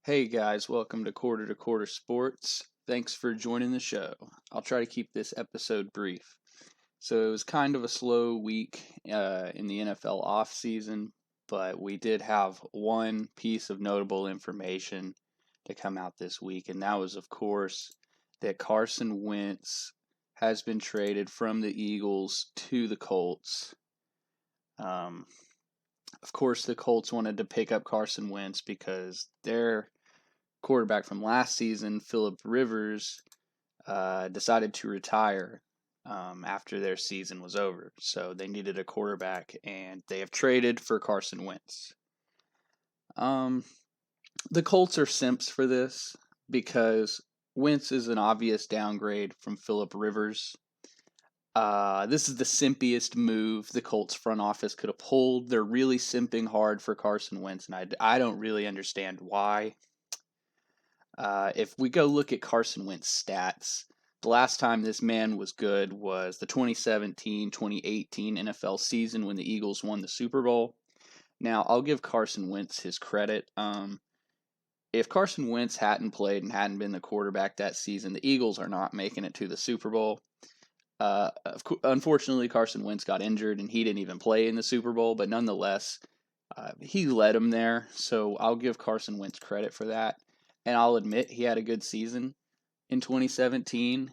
Hey guys, welcome to Quarter Sports. Thanks for joining the show. I'll try to keep this episode brief. So it was kind of a slow week in the NFL offseason, but we did have one piece of notable information to come out this week, and that was, of course, that Carson Wentz has been traded from the Eagles to the Colts. Um, of course, the Colts wanted to pick up Carson Wentz because their quarterback from last season, Philip Rivers, decided to retire after their season was over. So they needed a quarterback, and they have traded for Carson Wentz. Um, the Colts are simps for this because Wentz is an obvious downgrade from Philip Rivers. This is the simpiest move the Colts front office could have pulled. They're really simping hard for Carson Wentz, and I don't really understand why. If we go look at Carson Wentz stats, the last time this man was good was the 2017-2018 NFL season when the Eagles won the Super Bowl. Now, I'll give Carson Wentz his credit. If Carson Wentz hadn't played and hadn't been the quarterback that season, the Eagles are not making it to the Super Bowl. Unfortunately, Carson Wentz got injured and he didn't even play in the Super Bowl, but nonetheless, he led them there. So I'll give Carson Wentz credit for that. And I'll admit he had a good season in 2017.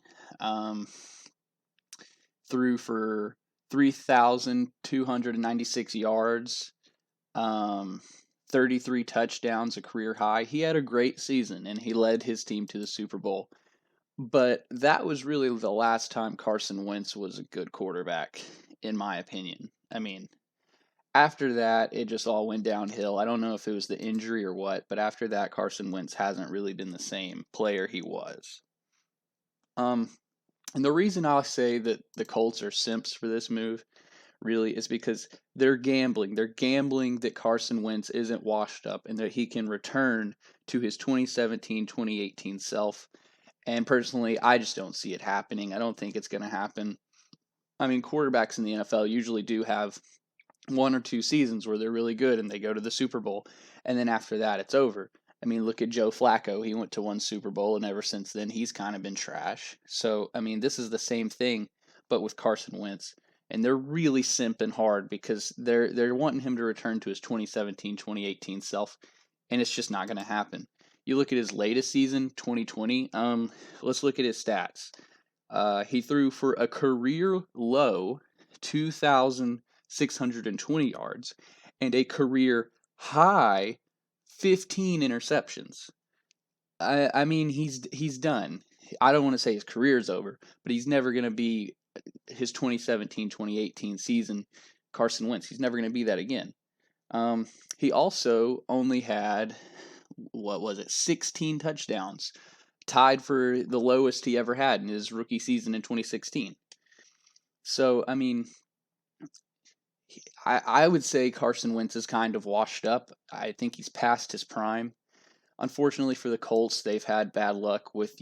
Threw for 3,296 yards, 33 touchdowns, a career high. He had a great season, and he led his team to the Super Bowl. But that was really the last time Carson Wentz was a good quarterback, in my opinion. I mean, after that, it just all went downhill. I don't know if it was the injury or what, but after that, Carson Wentz hasn't really been the same player he was. And the reason I'll say that the Colts are simps for this move really is because they're gambling. They're gambling that Carson Wentz isn't washed up and that he can return to his 2017-2018 self. And personally, I just don't see it happening. I don't think it's going to happen. I mean, quarterbacks in the NFL usually do have one or two seasons where they're really good and they go to the Super Bowl, and then after that it's over. I mean, look at Joe Flacco. He went to one Super Bowl, and ever since then he's kind of been trash. So, I mean, this is the same thing, but with Carson Wentz. And they're really simping hard because they're wanting him to return to his 2017-2018 self, and it's just not going to happen. You look at his latest season, 2020. Let's look at his stats. He threw for a career low 2,620 yards and a career high 15 interceptions. I mean, he's done. I don't want to say his career's over, but he's never going to be his 2017-2018 season Carson Wentz. He's never going to be that again. He also only had, 16 touchdowns, tied for the lowest he ever had in his rookie season in 2016. So, I mean, I would say Carson Wentz is kind of washed up. I think he's past his prime. Unfortunately for the Colts, they've had bad luck with,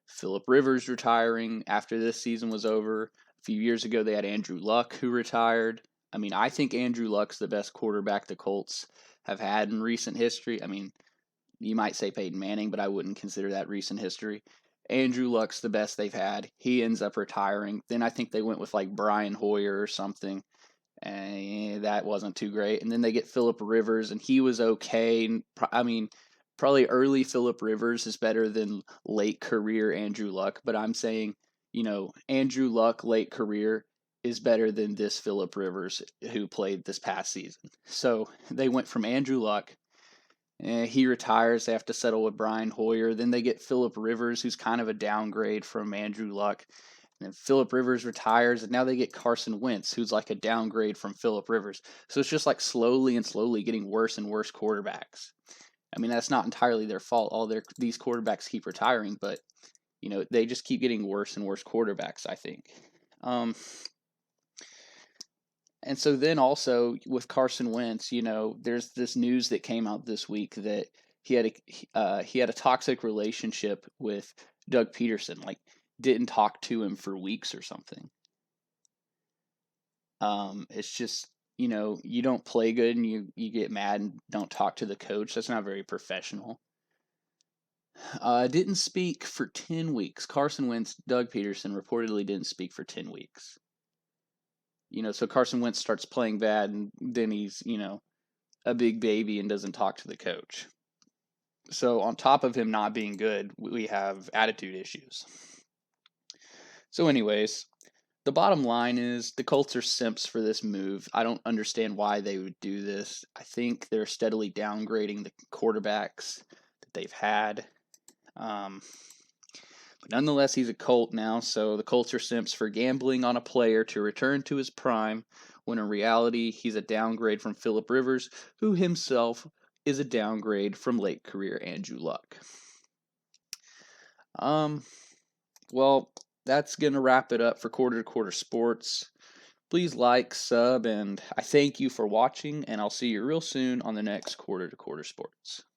Philip Rivers retiring after this season was over. A few years ago, they had Andrew Luck who retired. I mean, I think Andrew Luck's the best quarterback the Colts have had in recent history. I mean, you might say Peyton Manning, but I wouldn't consider that recent history. Andrew Luck's the best they've had. He ends up retiring. Then I think they went with like Brian Hoyer or something. And that wasn't too great. And then they get Philip Rivers, and he was okay. I mean, probably early Philip Rivers is better than late career Andrew Luck, but I'm saying, Andrew Luck late career is better than this Philip Rivers who played this past season. So they went from Andrew Luck. He retires. They have to settle with Brian Hoyer. Then they get Philip Rivers, who's kind of a downgrade from Andrew Luck. And then Philip Rivers retires, and now they get Carson Wentz, who's like a downgrade from Philip Rivers. So it's just like slowly and slowly getting worse and worse quarterbacks. I mean, that's not entirely their fault. These quarterbacks keep retiring, but they just keep getting worse and worse quarterbacks, I think. And so then also with Carson Wentz, there's this news that came out this week that he had a toxic relationship with Doug Peterson. Like, didn't talk to him for weeks or something. It's just, you don't play good and you get mad and don't talk to the coach. That's not very professional. Didn't speak for 10 weeks. Carson Wentz, Doug Peterson reportedly didn't speak for 10 weeks. So Carson Wentz starts playing bad, and then he's, a big baby and doesn't talk to the coach. So on top of him not being good, we have attitude issues. So anyways, the bottom line is the Colts are simps for this move. I don't understand why they would do this. I think they're steadily downgrading the quarterbacks that they've had. But nonetheless, he's a Colt now, so the Colts are simps for gambling on a player to return to his prime, when in reality, he's a downgrade from Phillip Rivers, who himself is a downgrade from late career Andrew Luck. Well, that's going to wrap it up for Quarter to Quarter Sports. Please like, sub, and I thank you for watching, and I'll see you real soon on the next Quarter to Quarter Sports.